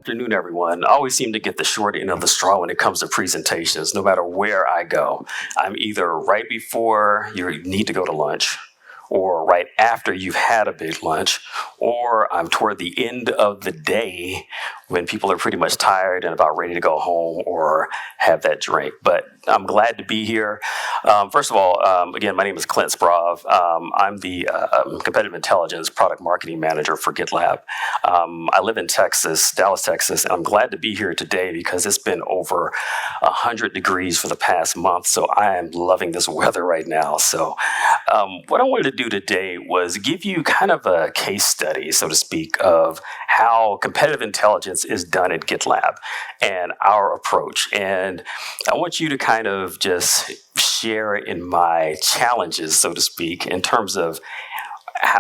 Afternoon, everyone. I always seem to get the short end of the straw when it comes to presentations, no matter where I go. I'm either right before you need to go to lunch, or right after you've had a big lunch, or I'm toward the end of the day when people are pretty much tired and about ready to go home or have that drink. But I'm glad to be here. First of all, again, my name is Clint Sprov. I'm the competitive intelligence product marketing manager for GitLab. I live in Texas, Dallas, Texas, and I'm glad to be here today because it's been over 100 degrees for the past month, so I am loving this weather right now. So what I wanted to do today was give you kind of a case study, so to speak, of how competitive intelligence is done at GitLab and our approach. And I want you to kind of just share in my challenges, so to speak, in terms of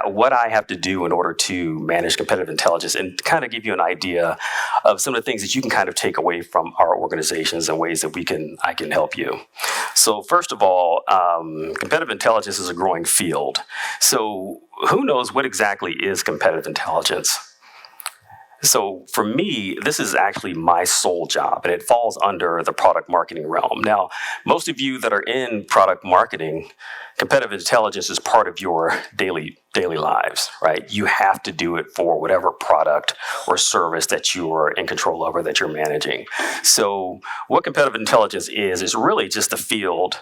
what I have to do in order to manage competitive intelligence and kind of give you an idea of some of the things that you can kind of take away from our organizations and ways that I can help you. So first of all, competitive intelligence is a growing field. So who knows what exactly is competitive intelligence? So for me, this is actually my sole job, and it falls under the product marketing realm. Now, most of you that are in product marketing, competitive intelligence is part of your daily lives, right? You have to do it for whatever product or service that you are in control of or that you're managing. So what competitive intelligence is really just a field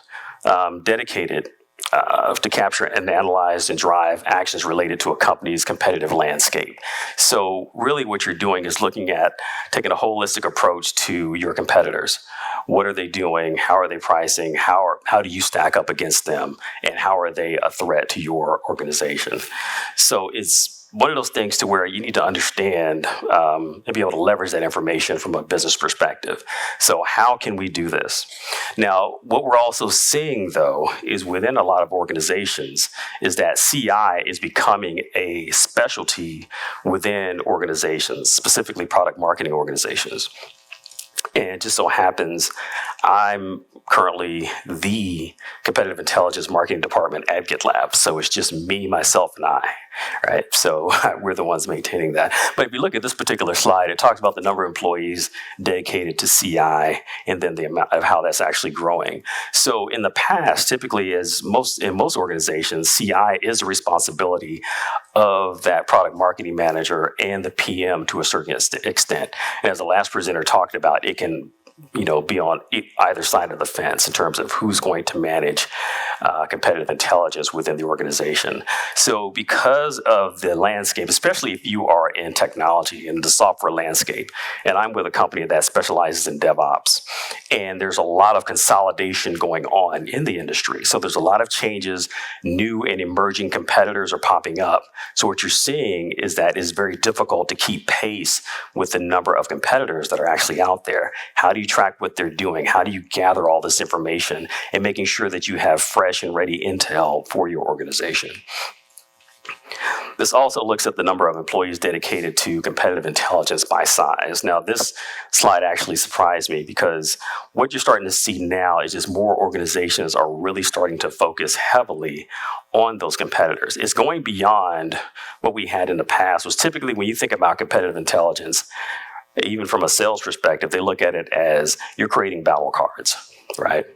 dedicated to capture and analyze and drive actions related to a company's competitive landscape. So really what you're doing is looking at taking a holistic approach to your competitors. What are they doing? How are they pricing? How do you stack up against them? And how are they a threat to your organization? So it's one of those things to where you need to understand and be able to leverage that information from a business perspective. So how can we do this? Now, what we're also seeing, though, is within a lot of organizations is that CI is becoming a specialty within organizations, specifically product marketing organizations. And it just so happens I'm currently the competitive intelligence marketing department at GitLab. So it's just me, myself, and I, right? So we're the ones maintaining that. But if you look at this particular slide, it talks about the number of employees dedicated to CI and then the amount of how that's actually growing. So in the past, typically in most organizations, CI is the responsibility of that product marketing manager and the PM to a certain extent. And as the last presenter talked about, it can be on either side of the fence in terms of who's going to manage competitive intelligence within the organization. So because of the landscape, especially if you are in technology and the software landscape, and I'm with a company that specializes in DevOps, and there's a lot of consolidation going on in the industry. So there's a lot of changes, new and emerging competitors are popping up. So what you're seeing is that it's very difficult to keep pace with the number of competitors that are actually out there. How do you track what they're doing? How do you gather all this information and making sure that you have fresh and ready intel for your organization? This also looks at the number of employees dedicated to competitive intelligence by size. Now, this slide actually surprised me because what you're starting to see now is just more organizations are really starting to focus heavily on those competitors. It's going beyond what we had in the past. Was typically when you think about competitive intelligence, even from a sales perspective, they look at it as you're creating battle cards, right?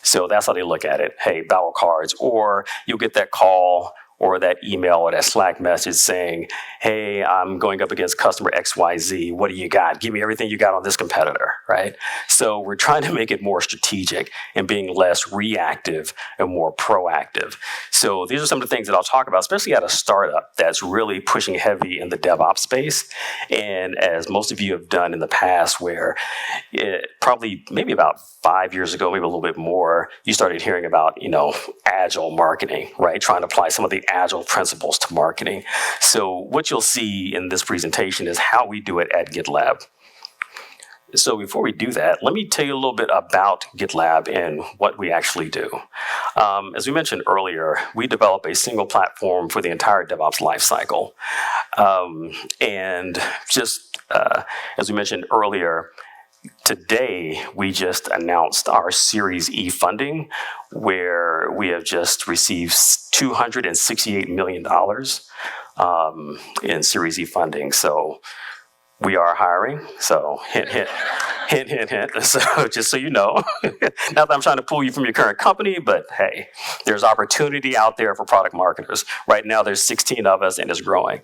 So that's how they look at it. Hey, battle cards. Or you'll get that call or that email or that Slack message saying, hey, I'm going up against customer XYZ. What do you got? Give me everything you got on this competitor, right? So we're trying to make it more strategic and being less reactive and more proactive. So these are some of the things that I'll talk about, especially at a startup that's really pushing heavy in the DevOps space. And as most of you have done in the past, where probably maybe about 5 years ago, maybe a little bit more, you started hearing about, agile marketing, right? Trying to apply some of the agile principles to marketing. So what you'll see in this presentation is how we do it at GitLab. So before we do that, let me tell you a little bit about GitLab and what we actually do. As we mentioned earlier, we develop a single platform for the entire DevOps lifecycle. And just as we mentioned earlier, today, we just announced our Series E funding, where we have just received $268 million in Series E funding. So We are hiring, so hint, hint, hint, hint, hint. So just so you know, not that I'm trying to pull you from your current company, but hey, there's opportunity out there for product marketers. Right now, there's 16 of us, and it's growing.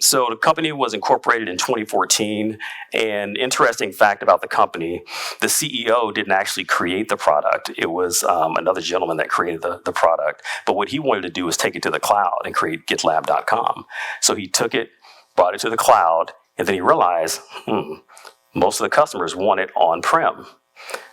So the company was incorporated in 2014. And interesting fact about the company, the CEO didn't actually create the product. It was another gentleman that created the product. But what he wanted to do was take it to the cloud and create GitLab.com. So he took it, brought it to the cloud, and then he realized, most of the customers want it on-prem.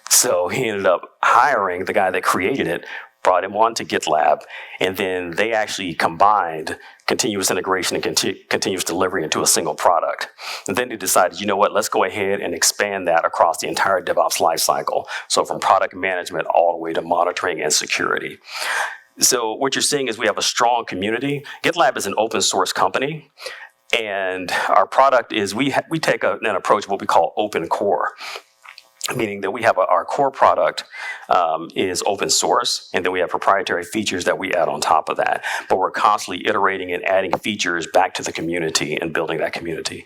So he ended up hiring the guy that created it, brought him on to GitLab, and then they actually combined continuous integration and continuous delivery into a single product. And then they decided, you know what, let's go ahead and expand that across the entire DevOps lifecycle. So from product management all the way to monitoring and security. So what you're seeing is we have a strong community. GitLab is an open source company. And our product is, we take an approach of what we call open core, meaning that we have our core product is open source, and then we have proprietary features that we add on top of that. But we're constantly iterating and adding features back to the community and building that community.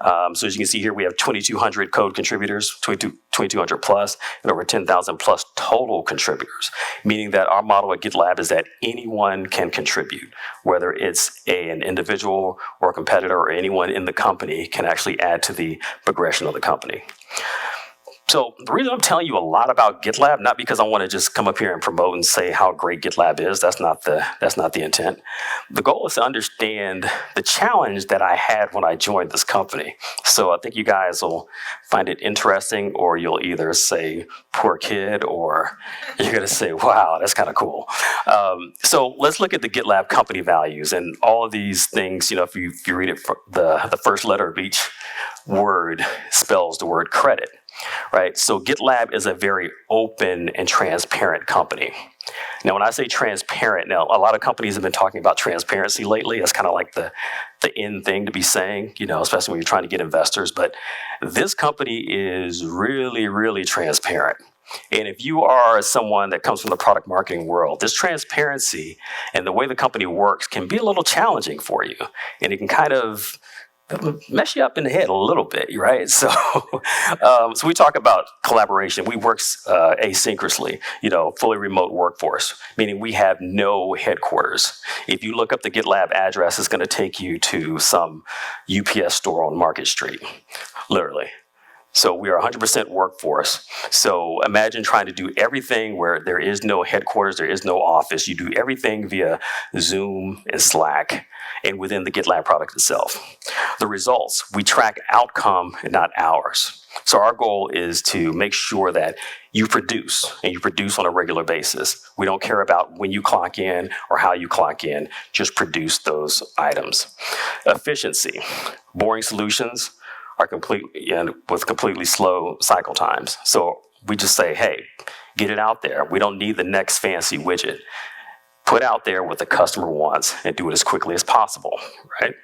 So as you can see here, we have 2,200 code contributors, 2,200 plus, and over 10,000 plus total contributors, meaning that our model at GitLab is that anyone can contribute, whether it's an individual or a competitor or anyone in the company can actually add to the progression of the company. So the reason I'm telling you a lot about GitLab, not because I want to just come up here and promote and say how great GitLab is. That's not the intent. The goal is to understand the challenge that I had when I joined this company. So I think you guys will find it interesting, or you'll either say poor kid, or you're going to say, wow, that's kind of cool. So let's look at the GitLab company values, and all of these things. If you read it, the first letter of each word spells the word credit. Right, so GitLab is a very open and transparent company. Now, when I say transparent, now a lot of companies have been talking about transparency lately. That's kind of like the in thing to be saying, especially when you're trying to get investors. But this company is really, really transparent. And if you are someone that comes from the product marketing world, this transparency and the way the company works can be a little challenging for you, and it can kind of mess you up in the head a little bit, right? So, so we talk about collaboration. We work asynchronously, fully remote workforce, meaning we have no headquarters. If you look up the GitLab address, it's going to take you to some UPS store on Market Street, literally. So we are 100% workforce. So imagine trying to do everything where there is no headquarters, there is no office. You do everything via Zoom and Slack and within the GitLab product itself. The results, we track outcome and not hours. So our goal is to make sure that you produce, and you produce on a regular basis. We don't care about when you clock in or how you clock in, just produce those items. Efficiency, boring solutions are completely slow cycle times. So we just say, hey, get it out there. We don't need the next fancy widget. Put out there what the customer wants and do it as quickly as possible, right?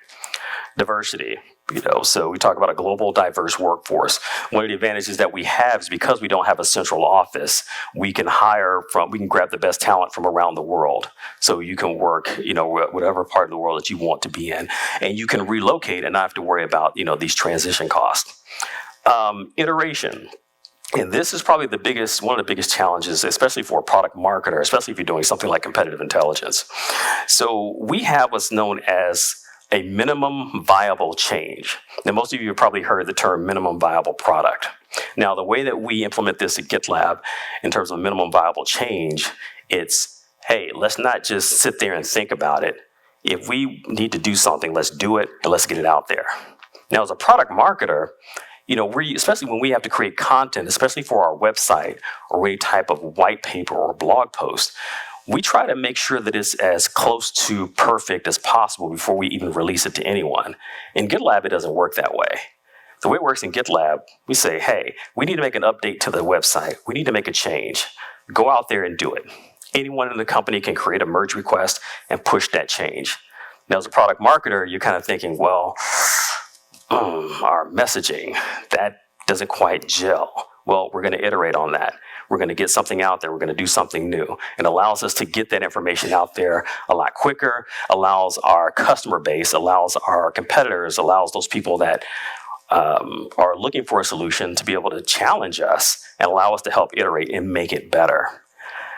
Diversity, so we talk about a global diverse workforce. One of the advantages that we have is because we don't have a central office, we can grab the best talent from around the world. So you can work, whatever part of the world that you want to be in, and you can relocate and not have to worry about, these transition costs. Iteration. And this is probably one of the biggest challenges, especially for a product marketer, especially if you're doing something like competitive intelligence. So we have what's known as a minimum viable change. Now, most of you have probably heard the term minimum viable product. Now, the way that we implement this at GitLab in terms of minimum viable change, it's, hey, let's not just sit there and think about it. If we need to do something, let's do it and let's get it out there. Now, as a product marketer, especially when we have to create content, especially for our website or any type of white paper or blog post, we try to make sure that it's as close to perfect as possible before we even release it to anyone. In GitLab, it doesn't work that way. The way it works in GitLab, we say, hey, we need to make an update to the website. We need to make a change. Go out there and do it. Anyone in the company can create a merge request and push that change. Now, as a product marketer, you're kind of thinking, well, our messaging, that doesn't quite gel. Well, we're going to iterate on that. We're going to get something out there. We're going to do something new. It allows us to get that information out there a lot quicker, allows our customer base, allows our competitors, allows those people that are looking for a solution to be able to challenge us and allow us to help iterate and make it better.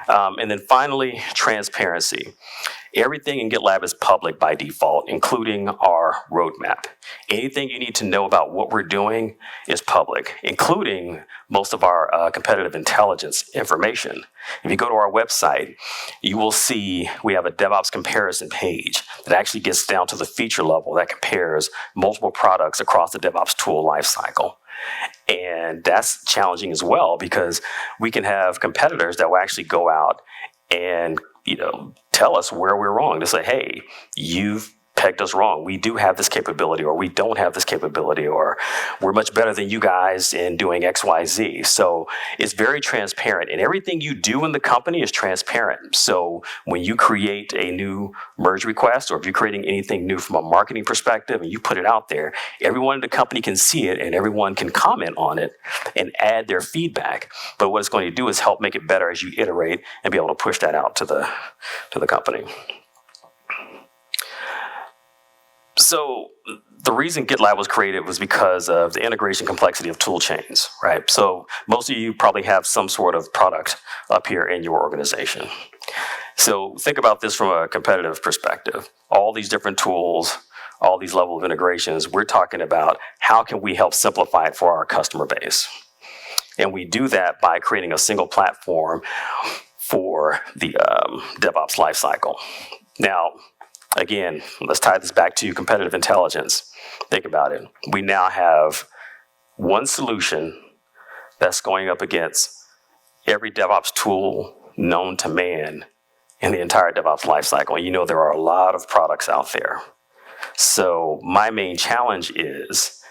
And then finally, transparency. Everything in GitLab is public by default, including our roadmap. Anything you need to know about what we're doing is public, including most of our competitive intelligence information. If you go to our website, you will see we have a DevOps comparison page that actually gets down to the feature level that compares multiple products across the DevOps tool lifecycle. And that's challenging as well, because we can have competitors that will actually go out and tell us where we're wrong, to say, hey, you've pegged us wrong. We do have this capability, or we don't have this capability, or we're much better than you guys in doing X, Y, Z. So it's very transparent, and everything you do in the company is transparent. So when you create a new merge request, or if you're creating anything new from a marketing perspective and you put it out there, everyone in the company can see it and everyone can comment on it and add their feedback. But what it's going to do is help make it better as you iterate and be able to push that out to the company. So the reason GitLab was created was because of the integration complexity of tool chains, right? So most of you probably have some sort of product up here in your organization. So think about this from a competitive perspective. All these different tools, all these level of integrations, we're talking about how can we help simplify it for our customer base. And we do that by creating a single platform for the DevOps lifecycle. Now, again, let's tie this back to competitive intelligence. Think about it. We now have one solution that's going up against every DevOps tool known to man in the entire DevOps lifecycle. And there are a lot of products out there. So my main challenge is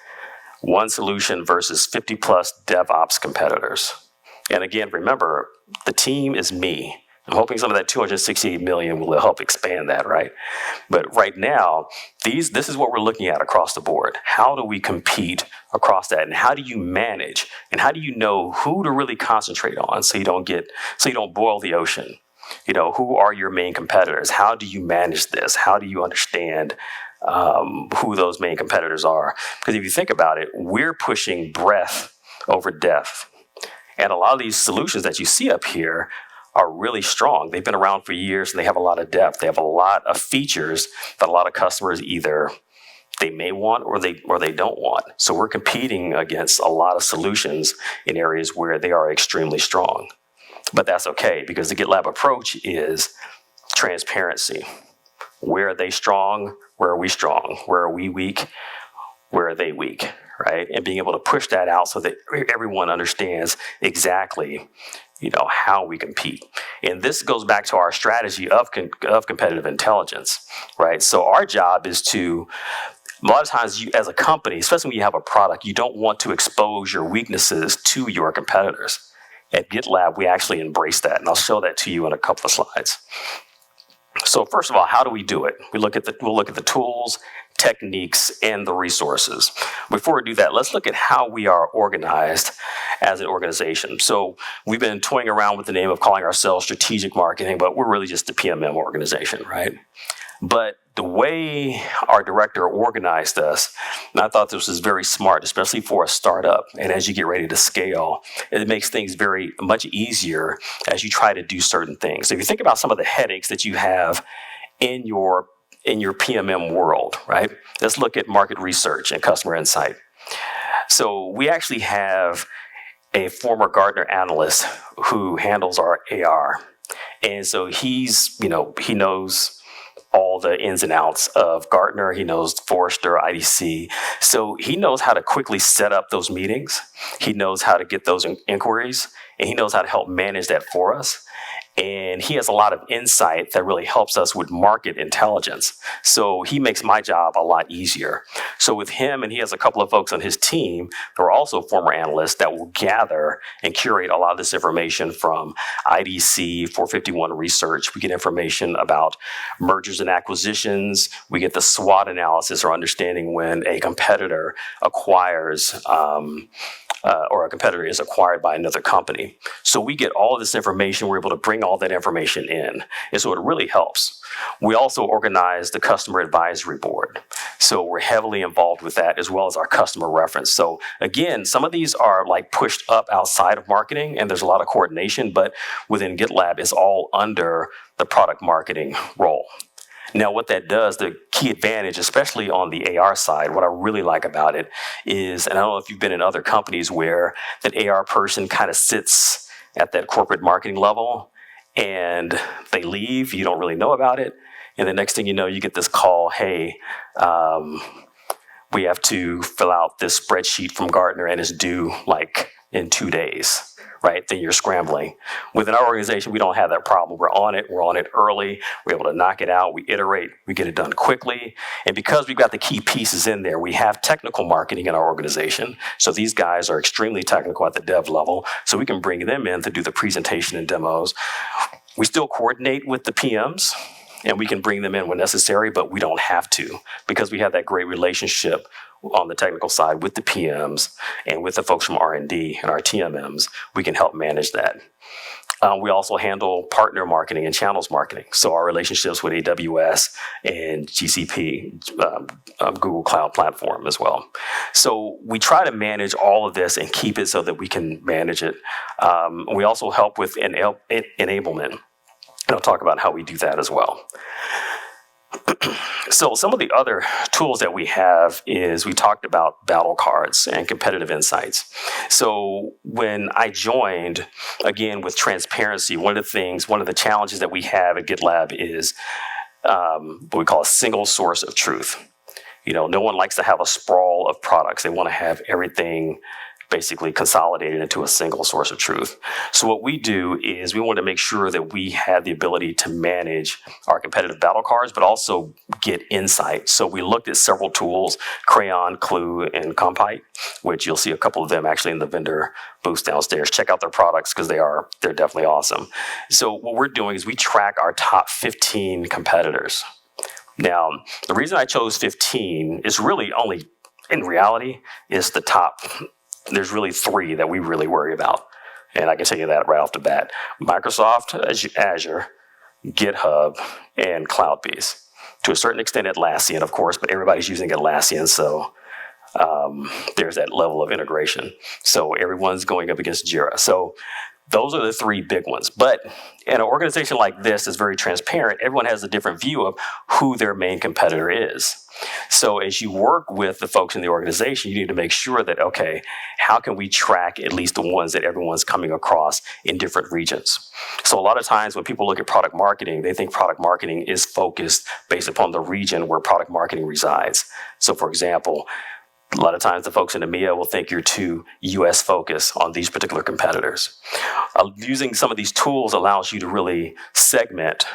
one solution versus 50 plus DevOps competitors. And again, remember, the team is me. I'm hoping some of that 268 million will help expand that, right? But right now, this is what we're looking at across the board. How do we compete across that? And how do you manage? And how do you know who to really concentrate on so you don't boil the ocean? Who are your main competitors? How do you manage this? How do you understand who those main competitors are? Because if you think about it, we're pushing breadth over depth. And a lot of these solutions that you see up here are really strong. They've been around for years and they have a lot of depth. They have a lot of features that a lot of customers either they may want or they don't want. So we're competing against a lot of solutions in areas where they are extremely strong. But that's okay, because the GitLab approach is transparency. Where are they strong? Where are we strong? Where are we weak? Where are they weak? Right? And being able to push that out so that everyone understands exactly how we compete. And this goes back to our strategy of competitive intelligence, right? So our job is to, a lot of times you as a company, especially when you have a product, you don't want to expose your weaknesses to your competitors. At GitLab, we actually embrace that, and I'll show that to you in a couple of slides. So first of all, how do we do it? We'll look at the tools, techniques, and the resources. Before we do that, let's look at how we are organized as an organization. So we've been toying around with the name of calling ourselves strategic marketing, but we're really just a PMM organization, right? But the way our director organized us, and I thought this was very smart, especially for a startup. And as you get ready to scale, it makes things very much easier as you try to do certain things. So if you think about some of the headaches that you have in your PMM world, right? Let's look at market research and customer insight. So we actually have a former Gartner analyst who handles our AR. And so he knows all the ins and outs of Gartner. He knows Forrester, IDC. So he knows how to quickly set up those meetings. He knows how to get those inquiries, and he knows how to help manage that for us. And he has a lot of insight that really helps us with market intelligence. So he makes my job a lot easier. So with him, and he has a couple of folks on his team who are also former analysts that will gather and curate a lot of this information from IDC, 451 research. We get information about mergers and acquisitions. We get the SWOT analysis, or understanding when a competitor acquires or a competitor is acquired by another company. So we get all of this information. We're able to bring all that information in. And so it really helps. We also organize the customer advisory board. So we're heavily involved with that, as well as our customer reference. So again, some of these are like pushed up outside of marketing, and there's a lot of coordination, but within GitLab, it's all under the product marketing role. Now, what that does, the key advantage, especially on the AR side, what I really like about it is, and I don't know if you've been in other companies where that AR person kind of sits at that corporate marketing level and they leave, you don't really know about it. And the next thing you know, you get this call, hey, we have to fill out this spreadsheet from Gartner and it's due like in 2 days. Right, then you're scrambling. Within our organization, we don't have that problem. We're on it early, we're able to knock it out, we iterate, we get it done quickly. And because we've got the key pieces in there, we have technical marketing in our organization. So these guys are extremely technical at the dev level, so we can bring them in to do the presentation and demos. We still coordinate with the PMs, and we can bring them in when necessary, but we don't have to because we have that great relationship on the technical side with the PMs and with the folks from R&D and our TMMs. We can help manage that. We also handle partner marketing and channels marketing. So our relationships with AWS and GCP, Google Cloud Platform as well. So we try to manage all of this and keep it so that we can manage it. We also help with enablement. And I'll talk about how we do that as well. So some of the other tools that we have is we talked about battle cards and competitive insights. So when I joined, again, with transparency, one of the challenges that we have at GitLab is what we call a single source of truth. You know, no one likes to have a sprawl of products. They want to have everything basically consolidated into a single source of truth. So what we do is we want to make sure that we have the ability to manage our competitive battle cards, but also get insight. So we looked at several tools, Crayon, Clue, and Compite, which you'll see a couple of them actually in the vendor booth downstairs. Check out their products because they're definitely awesome. So what we're doing is we track our top 15 competitors. Now, the reason I chose 15 is really only, in reality, is the top. There's really 3 that we really worry about. And I can tell you that right off the bat. Microsoft, Azure, GitHub, and CloudBees. To a certain extent Atlassian, of course, but everybody's using Atlassian, so there's that level of integration. So everyone's going up against Jira. So those are the 3 big ones. But in an organization like this that's very transparent, everyone has a different view of who their main competitor is. So as you work with the folks in the organization, you need to make sure that, okay, how can we track at least the ones that everyone's coming across in different regions? So a lot of times when people look at product marketing, they think product marketing is focused based upon the region where product marketing resides. So for example, a lot of times the folks in EMEA will think you're too US focused on these particular competitors. Using some of these tools allows you to really segment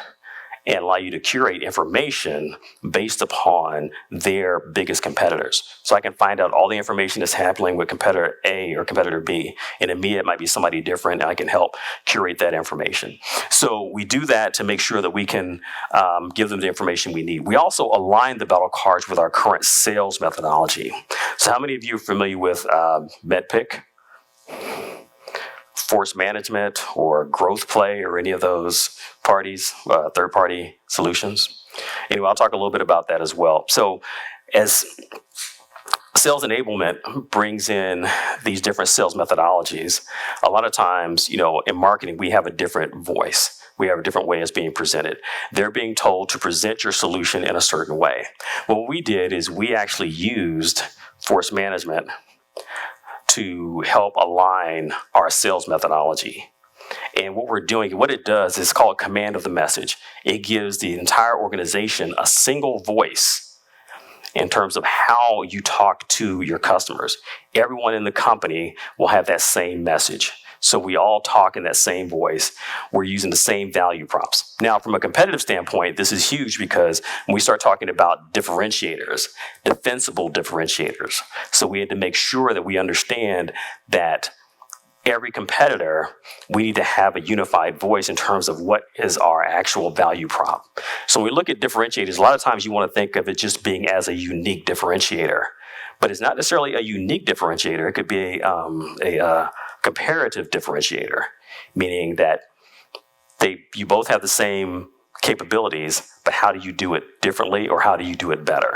and allow you to curate information based upon their biggest competitors. So I can find out all the information that's happening with competitor A or competitor B. In EMEA, it might be somebody different, and I can help curate that information. So we do that to make sure that we can give them the information we need. We also align the battle cards with our current sales methodology. So how many of you are familiar with MedPick, Force Management, or Growth Play, or any of those parties, third-party solutions? Anyway, I'll talk a little bit about that as well. So as sales enablement brings in these different sales methodologies, a lot of times, you know, in marketing, we have a different voice. We have a different way it's being presented. They're being told to present your solution in a certain way. What we did is we actually used Force Management to help align our sales methodology. And what we're doing, what it does is called command of the message. It gives the entire organization a single voice in terms of how you talk to your customers. Everyone in the company will have that same message. So we all talk in that same voice. We're using the same value props. Now, from a competitive standpoint, this is huge because when we start talking about differentiators, defensible differentiators. So we had to make sure that we understand that every competitor, we need to have a unified voice in terms of what is our actual value prop. So when we look at differentiators, a lot of times you want to think of it just being as a unique differentiator, but it's not necessarily a unique differentiator. It could be a comparative differentiator, meaning that you both have the same capabilities, but how do you do it differently, or how do you do it better,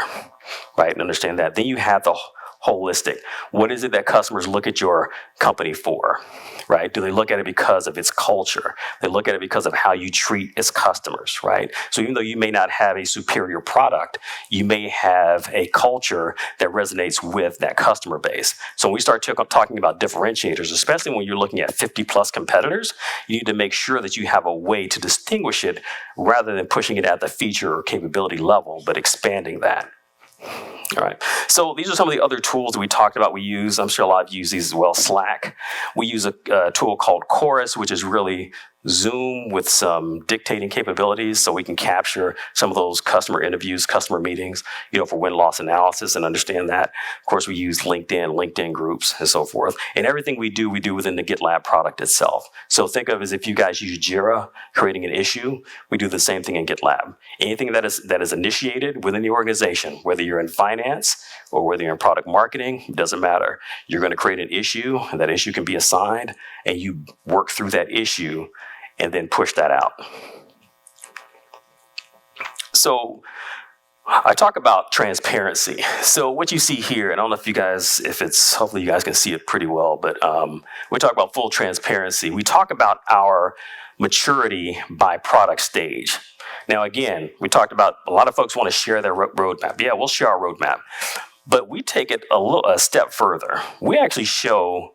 right? And understand that. Then you have the holistic. What is it that customers look at your company for, right? Do they look at it because of its culture? They look at it because of how you treat its customers, right? So even though you may not have a superior product, you may have a culture that resonates with that customer base. So when we start talking about differentiators, especially when you're looking at 50 plus competitors, you need to make sure that you have a way to distinguish it rather than pushing it at the feature or capability level, but expanding that. All right. So these are some of the other tools that we talked about. We use, I'm sure a lot of you use these as well, Slack. We use a tool called Chorus, which is really Zoom with some dictating capabilities, so we can capture some of those customer interviews, customer meetings, for win-loss analysis and understand that. Of course, we use LinkedIn groups, and so forth. And everything we do within the GitLab product itself. So think of it as if you guys use Jira, creating an issue, we do the same thing in GitLab. Anything that is initiated within the organization, whether you're in finance or whether you're in product marketing, it doesn't matter. You're going to create an issue, and that issue can be assigned, and you work through that issue and then push that out. So I talk about transparency. So what you see here, and I don't know if you guys, hopefully you guys can see it pretty well, but we talk about full transparency. We talk about our maturity by product stage. Now, again, we talked about a lot of folks want to share their roadmap. Yeah, we'll share our roadmap, but we take it a step further. We actually show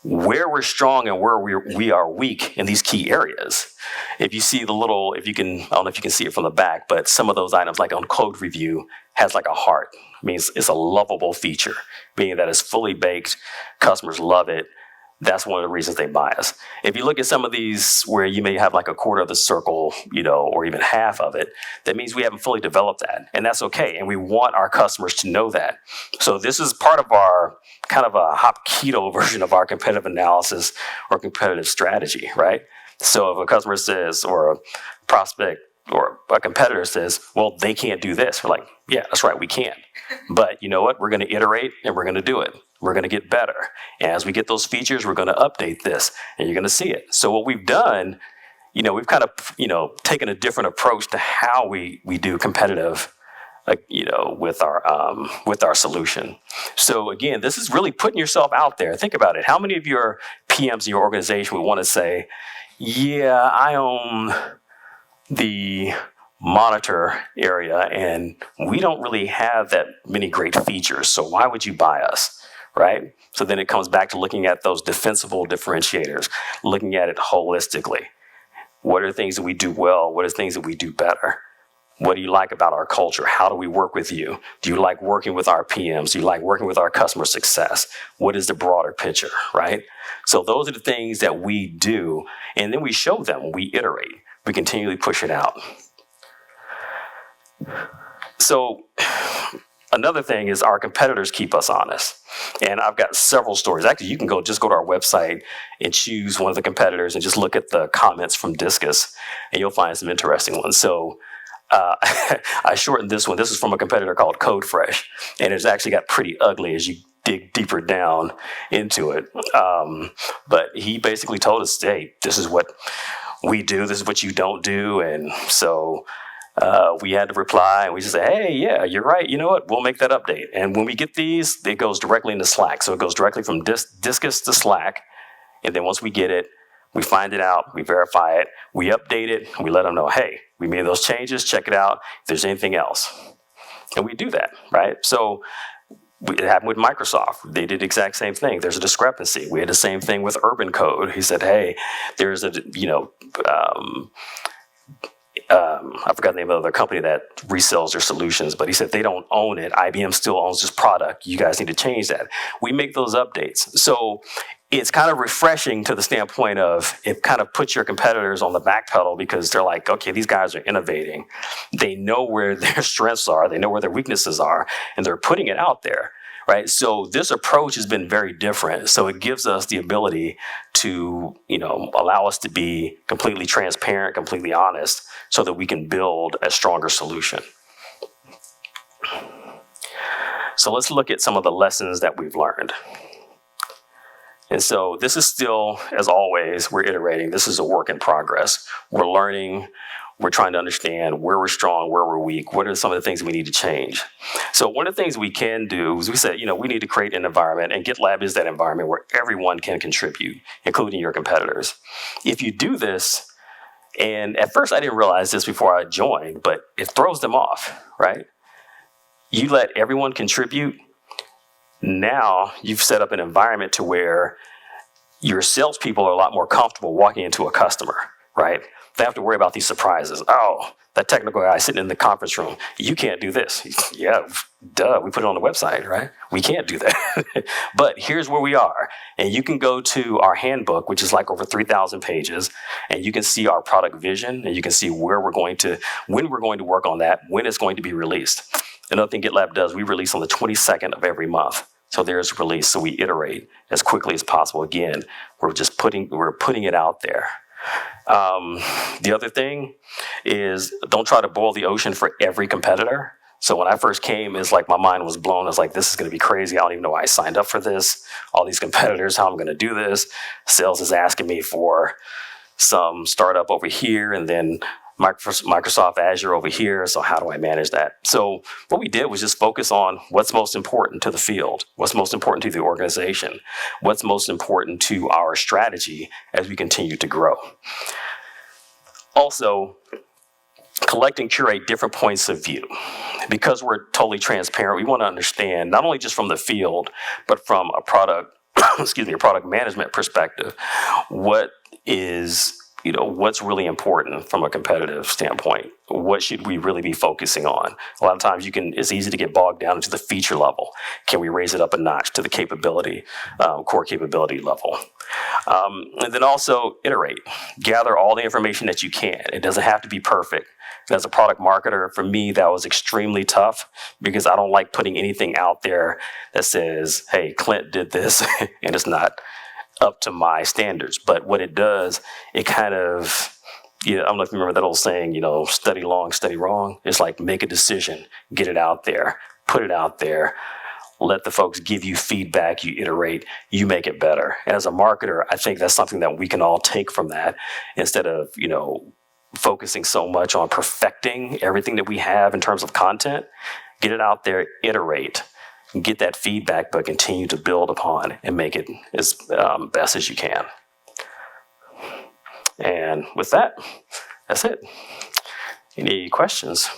where we're strong and where we are weak in these key areas. If you see I don't know if you can see it from the back, but some of those items, like on code review, has like a heart. It means it's a lovable feature, meaning that it's fully baked, customers love it. That's one of the reasons they buy us. If you look at some of these where you may have like a quarter of the circle, or even half of it, that means we haven't fully developed that. And that's okay. And we want our customers to know that. So this is part of our kind of a hop keto version of our competitive analysis or competitive strategy, right? So if a customer says, or a prospect or a competitor says, well, they can't do this, we're like, yeah, that's right, we can. But you know what? We're going to iterate and we're going to do it. We're going to get better. And as we get those features, we're going to update this and you're going to see it. So what we've done, we've kind of, taken a different approach to how we do competitive, with our solution. So again, this is really putting yourself out there. Think about it. How many of your PMs in your organization would want to say, yeah, I own the monitor area and we don't really have that many great features, so why would you buy us, right? So then it comes back to looking at those defensible differentiators, looking at it holistically. What are things that we do well? What are things that we do better? What do you like about our culture? How do we work with you? Do you like working with our PMs? Do you like working with our customer success? What is the broader picture, right? So those are the things that we do, and then we show them, we iterate, we continually push it out. So another thing is our competitors keep us honest. And I've got several stories. Actually, you can go to our website and choose one of the competitors and just look at the comments from Discus, and you'll find some interesting ones. So I shortened this one. This is from a competitor called CodeFresh, and it's actually got pretty ugly as you dig deeper down into it. But he basically told us, hey, this is what we do, this is what you don't do. And so we had to reply, and we just say, hey, yeah, you're right. You know what? We'll make that update. And when we get these, it goes directly into Slack. So it goes directly from Discus to Slack. And then once we get it, we find it out, we verify it, we update it, and we let them know, hey, we made those changes, check it out, if there's anything else. And we do that, right? So it happened with Microsoft. They did the exact same thing. There's a discrepancy. We had the same thing with Urban Code. He said, hey, there's I forgot the name of the company that resells their solutions, but he said they don't own it. IBM still owns this product. You guys need to change that. We make those updates. So it's kind of refreshing to the standpoint of it kind of puts your competitors on the back pedal, because they're like, okay, these guys are innovating. They know where their strengths are. They know where their weaknesses are, and they're putting it out there. right? So this approach has been very different. So it gives us the ability to, allow us to be completely transparent, completely honest, so that we can build a stronger solution. So let's look at some of the lessons that we've learned. And so this is still, as always, we're iterating. This is a work in progress. We're learning. We're trying to understand where we're strong, where we're weak, what are some of the things we need to change. So one of the things we can do is we said, we need to create an environment, and GitLab is that environment where everyone can contribute, including your competitors. If you do this, and at first I didn't realize this before I joined, but it throws them off, right? You let everyone contribute. Now you've set up an environment to where your salespeople are a lot more comfortable walking into a customer, right? They have to worry about these surprises. Oh, that technical guy sitting in the conference room, you can't do this. Yeah, duh, we put it on the website, right? We can't do that. But here's where we are. And you can go to our handbook, which is like over 3,000 pages, and you can see our product vision, and you can see when we're going to work on that, when it's going to be released. Another thing GitLab does, we release on the 22nd of every month. So there's a release, so we iterate as quickly as possible. Again, we're putting it out there. The other thing is, don't try to boil the ocean for every competitor. So when I first came, it's like my mind was blown. It's like, this is going to be crazy. I don't even know why I signed up for this. All these competitors, how I'm going to do this. Sales is asking me for some startup over here, and then Microsoft Azure over here. So how do I manage that? So what we did was just focus on what's most important to the field, what's most important to the organization, what's most important to our strategy as we continue to grow. Also, collect and curate different points of view. Because we're totally transparent, we want to understand not only just from the field, but from a product, a product management perspective, what is what's really important from a competitive standpoint? What should we really be focusing on? A lot of times it's easy to get bogged down into the feature level. Can we raise it up a notch to the capability, core capability level? And then also iterate. Gather all the information that you can. It doesn't have to be perfect. And as a product marketer, for me, that was extremely tough because I don't like putting anything out there that says, hey, Clint did this, and it's not up to my standards. But what it does, it kind of, I don't know if you remember that old saying, study long, study wrong. It's like, make a decision, get it out there, put it out there, let the folks give you feedback, you iterate, you make it better. And as a marketer, I think that's something that we can all take from that instead of, focusing so much on perfecting everything that we have in terms of content. Get it out there, iterate, get that feedback, but continue to build upon and make it as best as you can. And with that, that's it. Any questions?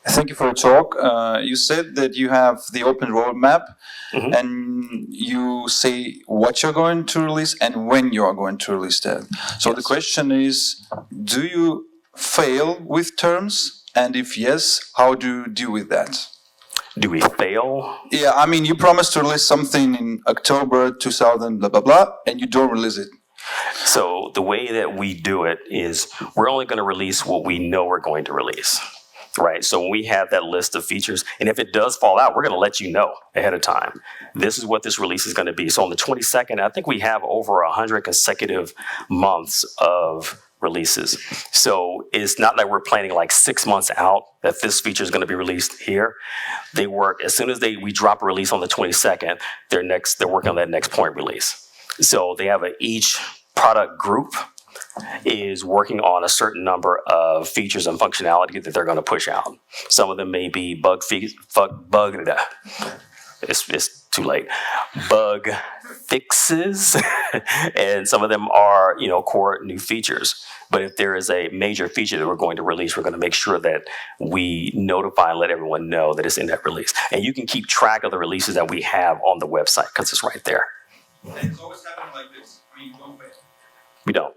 Thank you for your talk. You said that you have the open roadmap, and you say what you're going to release and when you are going to release that. So the question is, do you fail with terms? And if yes, how do you deal with that? Do we fail? Yeah, I mean, you promised to release something in October 2000, blah, blah, blah, and you don't release it. So the way that we do it is we're only going to release what we know we're going to release. Right. So when we have that list of features, and if it does fall out, we're going to let you know ahead of time. This is what this release is going to be. So on the 22nd, I think we have over 100 consecutive months of releases. So it's not like we're planning like 6 months out that this feature is going to be released here. They work as soon as we drop a release on the 22nd, they're working on that next point release. So they have each product group is working on a certain number of features and functionality that they're going to push out. Some of them may be it's too late. Bug fixes, and some of them are, core new features. But if there is a major feature that we're going to release, we're going to make sure that we notify and let everyone know that it's in that release. And you can keep track of the releases that we have on the website because it's right there. And it's always happening like this. I mean, you don't fail. We don't.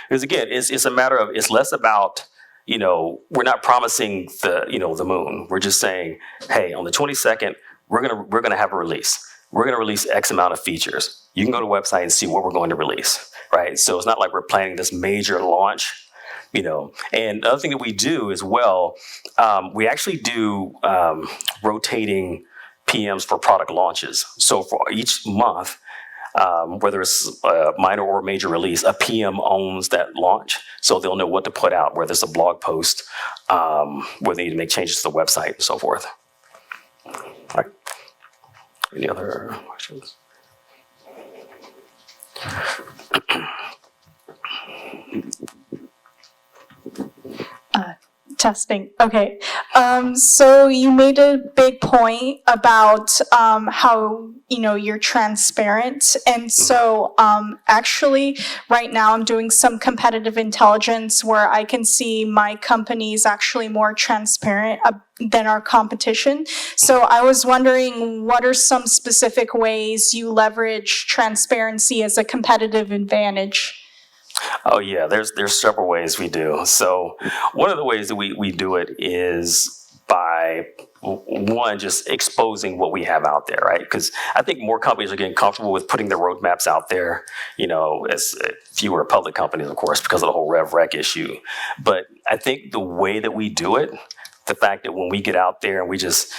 Because again, it's a matter of, it's less about, we're not promising the moon. We're just saying, hey, on the 22nd, we're gonna have a release. we're going to release X amount of features. You can go to the website and see what we're going to release, right? So it's not like we're planning this major launch, And the other thing that we do as well, we actually do rotating PMs for product launches. So for each month, whether it's a minor or major release, a PM owns that launch, so they'll know what to put out, whether it's a blog post, where they need to make changes to the website and so forth. All right. Any other questions? Testing. Okay. So you made a big point about how, you're transparent. And so actually right now I'm doing some competitive intelligence where I can see my company is actually more transparent than our competition. So I was wondering, what are some specific ways you leverage transparency as a competitive advantage? Oh yeah, there's several ways we do. So one of the ways that we do it is by one, just exposing what we have out there, right? Because I think more companies are getting comfortable with putting their roadmaps out there, as fewer public companies, of course, because of the whole Rev Rec issue. But I think the way that we do it, the fact that when we get out there and we just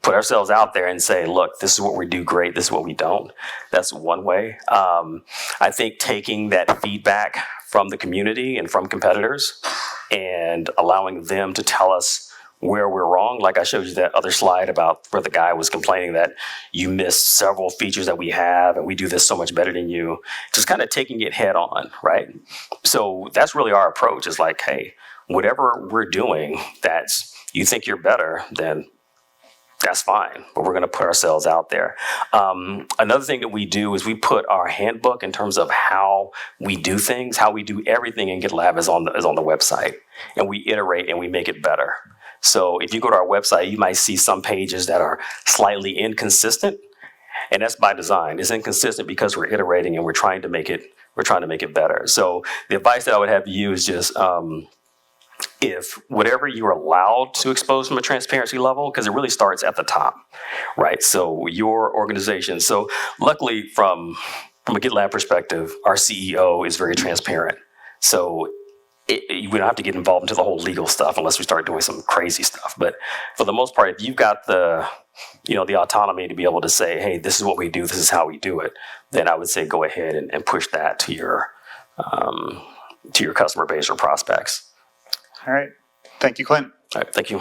put ourselves out there and say, look, this is what we do great, this is what we don't. That's one way. I think taking that feedback from the community and from competitors and allowing them to tell us where we're wrong. Like I showed you that other slide about where the guy was complaining that you missed several features that we have and we do this so much better than you. Just kind of taking it head on, right? So that's really our approach, is like, hey, whatever we're doing that's you think you're better, then that's fine, but we're going to put ourselves out there. Another thing that we do is we put our handbook in terms of how we do things, how we do everything in GitLab is on the website, and we iterate and we make it better. So if you go to our website, you might see some pages that are slightly inconsistent, and that's by design. It's inconsistent because we're iterating and we're trying to make it better. So the advice that I would have to you is just if whatever you're allowed to expose from a transparency level, because it really starts at the top, right? So your organization. So luckily from a GitLab perspective, our CEO is very transparent. So we don't have to get involved into the whole legal stuff unless we start doing some crazy stuff. But for the most part, if you've got the autonomy to be able to say, hey, this is what we do, this is how we do it, then I would say go ahead and push that to your customer base or prospects. All right. Thank you, Clint. All right, thank you.